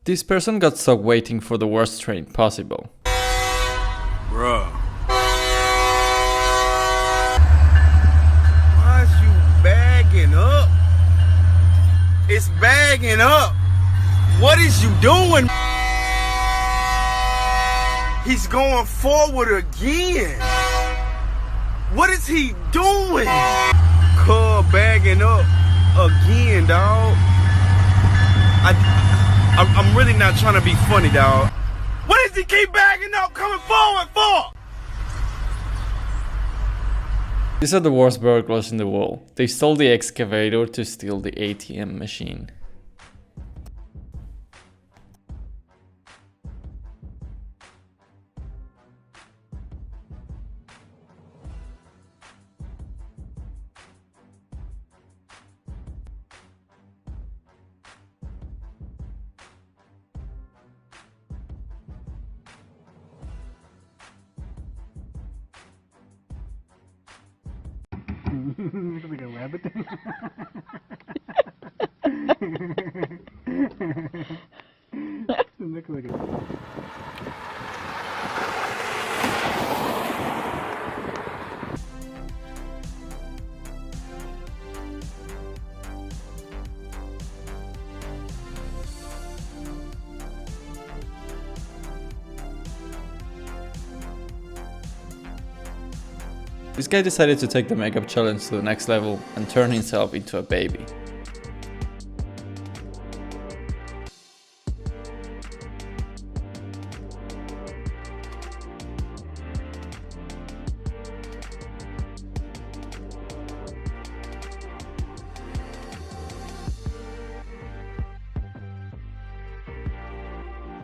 This person got stuck waiting for the worst train possible. Bruh. Why is you bagging up? It's bagging up. What is you doing? He's going forward again. What is he doing? Cub bagging up again, dog. I'm really not trying to be funny, dog. What does he keep bagging up coming forward for? These are the worst burglars in the world. They stole the excavator to steal the ATM machine. Look like a rabbit. Look like a... This guy decided to take the makeup challenge to the next level and turn himself into a baby.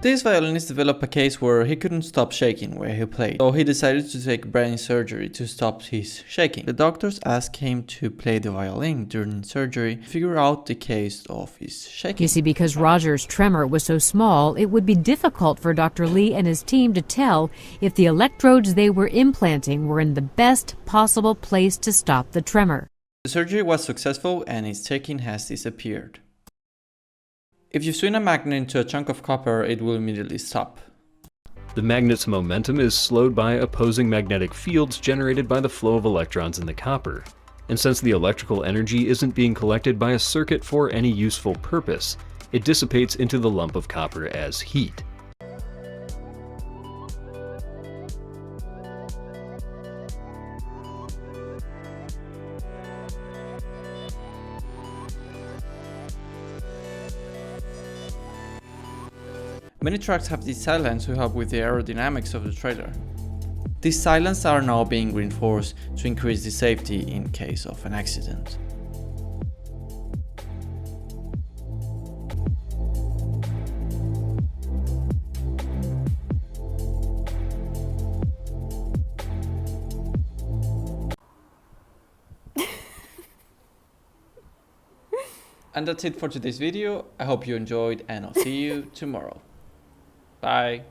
This violinist developed a case where he couldn't stop shaking where he played, so he decided to take brain surgery to stop his shaking. The doctors asked him to play the violin during surgery to figure out the case of his shaking. You see, because Roger's tremor was so small, it would be difficult for Dr. Lee and his team to tell if the electrodes they were implanting were in the best possible place to stop the tremor. The surgery was successful and his shaking has disappeared. If you swing a magnet into a chunk of copper, it will immediately stop. The magnet's momentum is slowed by opposing magnetic fields generated by the flow of electrons in the copper. And since the electrical energy isn't being collected by a circuit for any useful purpose, it dissipates into the lump of copper as heat. Many trucks have these silences to help with the aerodynamics of the trailer. These silences are now being reinforced to increase the safety in case of an accident. And that's it for today's video. I hope you enjoyed and I'll see you tomorrow. Bye.